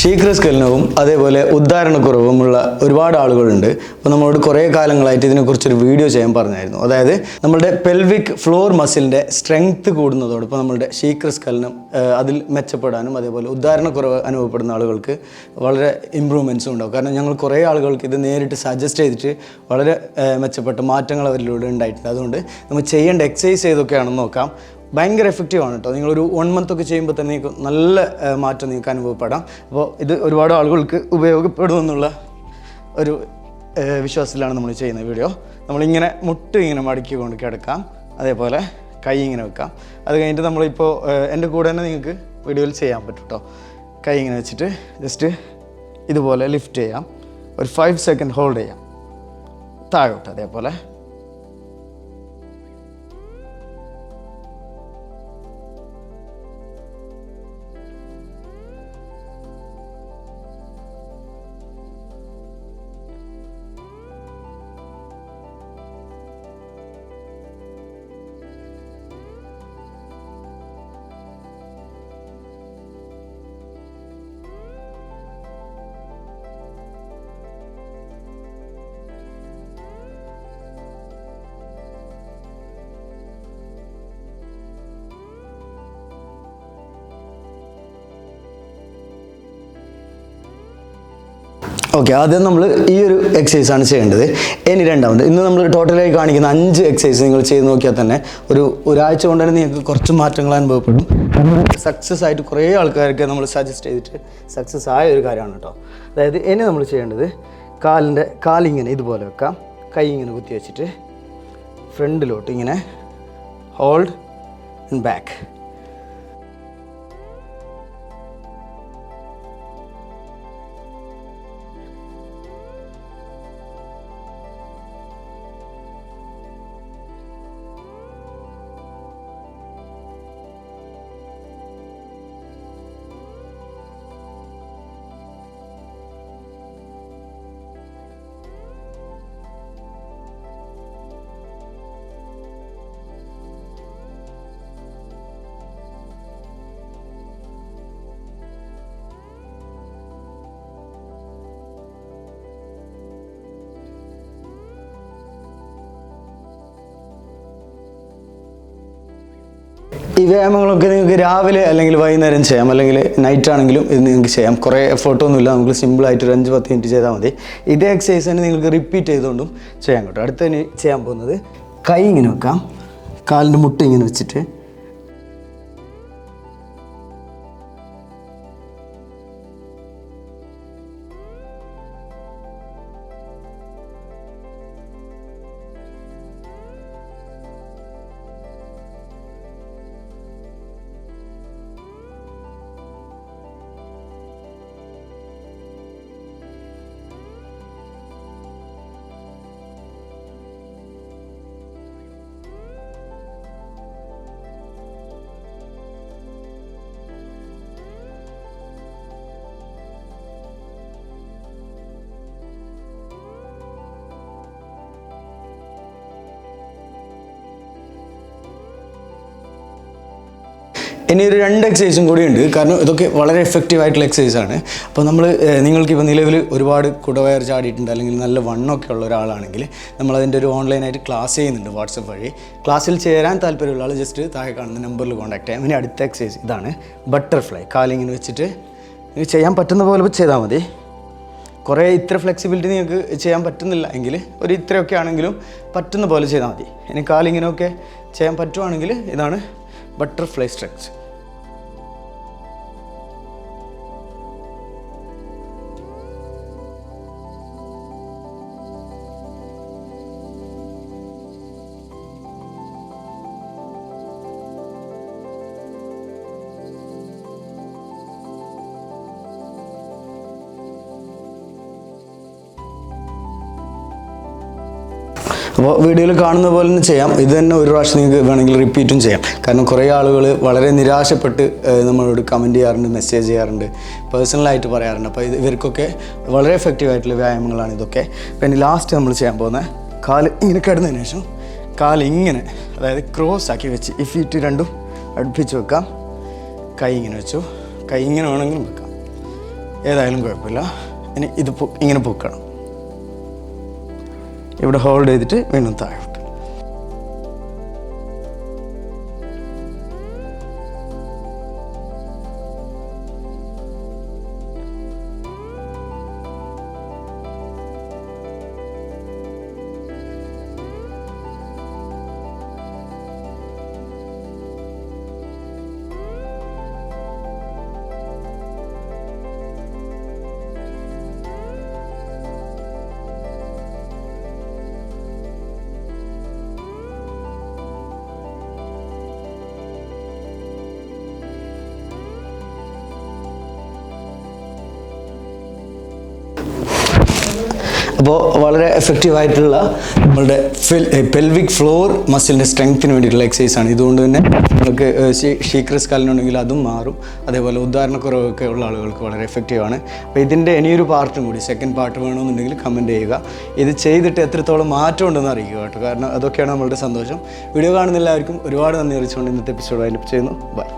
ശീഘ്രസ്ഖലനവും അതേപോലെ ഉദ്ധാരണക്കുറവുമുള്ള ഒരുപാട് ആളുകളുണ്ട്. അപ്പോൾ നമ്മളോട് കുറേ കാലങ്ങളായിട്ട് ഇതിനെക്കുറിച്ചൊരു വീഡിയോ ചെയ്യാൻ പറഞ്ഞായിരുന്നു. അതായത് നമ്മളുടെ പെൽവിക് ഫ്ലോർ മസിലിൻ്റെ സ്ട്രെങ്ത് കൂടുന്നതോടൊപ്പം നമ്മളുടെ ശീഘ്രസ്ഖലനം അതിൽ മെച്ചപ്പെടാനും അതേപോലെ ഉദ്ധാരണക്കുറവ് അനുഭവപ്പെടുന്ന ആളുകൾക്ക് വളരെ ഇമ്പ്രൂവ്മെൻറ്റ്സും ഉണ്ടാവും. കാരണം ഞങ്ങൾ കുറേ ആളുകൾക്ക് ഇത് നേരിട്ട് സജസ്റ്റ് ചെയ്തിട്ട് വളരെ മെച്ചപ്പെട്ട മാറ്റങ്ങൾ അവരിലൂടെ ഉണ്ടായിട്ടുണ്ട്. അതുകൊണ്ട് നമ്മൾ ചെയ്യേണ്ട എക്സസൈസ് ഏതൊക്കെയാണെന്ന് നോക്കാം. ഭയങ്കര എഫക്റ്റീവാണ് കേട്ടോ. നിങ്ങളൊരു 1 month ഒക്കെ ചെയ്യുമ്പോൾ തന്നെ നിങ്ങൾക്ക് നല്ല മാറ്റം നിങ്ങൾക്ക് അനുഭവപ്പെടാം. അപ്പോൾ ഇത് ഒരുപാട് ആളുകൾക്ക് ഉപയോഗപ്പെടുമെന്നുള്ള ഒരു വിശ്വാസത്തിലാണ് നമ്മൾ ചെയ്യുന്ന വീഡിയോ. നമ്മളിങ്ങനെ മുട്ട് ഇങ്ങനെ മടക്കി കൊണ്ട് കിടക്കാം, അതേപോലെ കൈ ഇങ്ങനെ വെക്കാം. അത് കഴിഞ്ഞിട്ട് നമ്മളിപ്പോൾ എൻ്റെ കൂടെ തന്നെ നിങ്ങൾക്ക് വീഡിയോയിൽ ചെയ്യാൻ പറ്റും കേട്ടോ. കൈ ഇങ്ങനെ വെച്ചിട്ട് ജസ്റ്റ് ഇതുപോലെ ലിഫ്റ്റ് ചെയ്യാം, ഒരു 5 seconds ഹോൾഡ് ചെയ്യാം, താഴോട്ട്. അതേപോലെ ഓക്കെ, ആദ്യം നമ്മൾ ഈ ഒരു എക്സസൈസാണ് ചെയ്യേണ്ടത്. ഇനി രണ്ടാമത്, ഇന്ന് നമ്മൾ ടോട്ടലായി കാണിക്കുന്ന 5 എക്സസൈസ് നിങ്ങൾ ചെയ്ത് നോക്കിയാൽ തന്നെ ഒരാഴ്ച കൊണ്ട് തന്നെ നിങ്ങൾക്ക് കുറച്ച് മാറ്റങ്ങൾ അനുഭവപ്പെടും. സക്സസ് ആയിട്ട് കുറേ ആൾക്കാർക്ക് നമ്മൾ സജസ്റ്റ് ചെയ്തിട്ട് സക്സസ് ആയ ഒരു കാര്യമാണ് കേട്ടോ. അതായത് ഇനി നമ്മൾ ചെയ്യേണ്ടത് കാലിങ്ങനെ ഇതുപോലെ വെക്കാം, കൈ ഇങ്ങനെ കുത്തി വെച്ചിട്ട് ഫ്രണ്ടിലോട്ട് ഇങ്ങനെ ഹോൾഡ് ആൻഡ് ബാക്ക്. ഈ വ്യായാമങ്ങളൊക്കെ നിങ്ങൾക്ക് രാവിലെ അല്ലെങ്കിൽ വൈകുന്നേരം ചെയ്യാം, അല്ലെങ്കിൽ നൈറ്റ് ആണെങ്കിലും ഇത് നിങ്ങൾക്ക് ചെയ്യാം. കുറേ എഫേർട്ടൊന്നുമില്ല, നമുക്ക് സിമ്പിളായിട്ട് ഒരു 5-10 മിനിറ്റ് ചെയ്താൽ മതി. ഇതേ എക്സസൈസ് തന്നെ നിങ്ങൾക്ക് റിപ്പീറ്റ് ചെയ്തുകൊണ്ടും ചെയ്യാൻ കേട്ടോ. അടുത്തതിന് ചെയ്യാൻ പോകുന്നത് കൈ ഇങ്ങനെ വെക്കാം, കാലിൻ്റെ മുട്ട ഇങ്ങനെ വെച്ചിട്ട് ഇനി ഒരു 2 എക്സസൈസും കൂടി ഉണ്ട്. കാരണം ഇതൊക്കെ വളരെ എഫക്റ്റീവായിട്ടുള്ള എക്സസൈസാണ്. അപ്പോൾ നിങ്ങൾക്കിപ്പോൾ നിലവിൽ ഒരുപാട് കുടവയർ ചാടിയിട്ടുണ്ട് അല്ലെങ്കിൽ നല്ല വണ്ണമൊക്കെ ഉള്ള ഒരാളാണെങ്കിൽ നമ്മളതിൻ്റെ ഒരു ഓൺലൈനായിട്ട് ക്ലാസ് ചെയ്യുന്നുണ്ട് വാട്സപ്പ് വഴി. ക്ലാസ്സിൽ ചേരാൻ താല്പര്യമുള്ള ആൾ ജസ്റ്റ് താഴെ കാണുന്ന നമ്പറിൽ കോൺടാക്ട് ചെയ്യാം. ഇനി അടുത്ത എക്സസൈസ് ഇതാണ്, ബട്ടർഫ്ലൈ. കാലിങ്ങനെ വെച്ചിട്ട് ചെയ്യാൻ പറ്റുന്ന പോലെ ചെയ്താൽ മതി. കുറേ ഇത്ര ഫ്ലെക്സിബിലിറ്റി നിങ്ങൾക്ക് ചെയ്യാൻ പറ്റുന്നില്ല എങ്കിൽ ഇത്രയൊക്കെ ആണെങ്കിലും പറ്റുന്ന പോലെ ചെയ്താൽ മതി. ഇനി കാലിങ്ങനെയൊക്കെ ചെയ്യാൻ പറ്റുവാണെങ്കിൽ ഇതാണ് ബട്ടർഫ്ലൈ സ്ട്രെച്ച്. അപ്പോൾ വീഡിയോയിൽ കാണുന്ന പോലെ തന്നെ ചെയ്യാം. ഇത് തന്നെ ഒരു പ്രാവശ്യം നിങ്ങൾക്ക് വേണമെങ്കിൽ റിപ്പീറ്റും ചെയ്യാം. കാരണം കുറേ ആളുകൾ വളരെ നിരാശപ്പെട്ട് നമ്മളോട് കമൻറ്റ് ചെയ്യാറുണ്ട്, മെസ്സേജ് ചെയ്യാറുണ്ട്, പേഴ്സണലായിട്ട് പറയാറുണ്ട്. അപ്പോൾ ഇവർക്കൊക്കെ വളരെ എഫക്റ്റീവായിട്ടുള്ള വ്യായാമങ്ങളാണ് ഇതൊക്കെ. പിന്നെ ലാസ്റ്റ് നമ്മൾ ചെയ്യാൻ പോകുന്നത് കാല് ഇങ്ങനെ കിടന്നതിന് ശേഷം കാലിങ്ങനെ, അതായത് ക്രോസ് ആക്കി വെച്ച് ഈ ഫീറ്റ് രണ്ടും അടുപ്പിച്ച് വെക്കാം. കൈ ഇങ്ങനെ വെച്ചു, കൈ ഇങ്ങനെ വേണമെങ്കിലും വെക്കാം. ഏതായാലും കുഴപ്പമില്ല. ഇനി ഇത് ഇങ്ങനെ പൊക്കണം. ഇവിടെ ഹോൾഡ് ചെയ്തിട്ട് വീണ്ടും താഴോട്ട്. അപ്പോൾ വളരെ എഫക്റ്റീവായിട്ടുള്ള നമ്മളുടെ പെൽവിക് ഫ്ലോർ മസിലിൻ്റെ സ്ട്രെങ്ത്തിന് വേണ്ടിയിട്ടുള്ള എക്സസൈസാണ്. ഇതുകൊണ്ട് തന്നെ നമുക്ക് ഷീക്രസ് കാലിനുണ്ടെങ്കിൽ അതും മാറും. അതേപോലെ ഉദ്ധാരണക്കുറവൊക്കെ ഉള്ള ആളുകൾക്ക് വളരെ എഫക്റ്റീവാണ്. അപ്പോൾ ഇതിൻ്റെ ഇനിയൊരു പാർട്ടും കൂടി, സെക്കൻഡ് പാർട്ട് വേണമെന്നുണ്ടെങ്കിൽ കമൻറ്റ് ചെയ്യുക. ഇത് ചെയ്തിട്ട് എത്രത്തോളം മാറ്റം ഉണ്ടെന്ന് അറിയിക്കുക കേട്ടോ. കാരണം അതൊക്കെയാണ് നമ്മളുടെ സന്തോഷം. വീഡിയോ കാണുന്ന എല്ലാവർക്കും ഒരുപാട് നന്ദി അറിയിച്ചുകൊണ്ട് ഇന്നത്തെ എപ്പിസോഡ് വൈൻഡപ്പ് ചെയ്യുന്നു. ബൈ.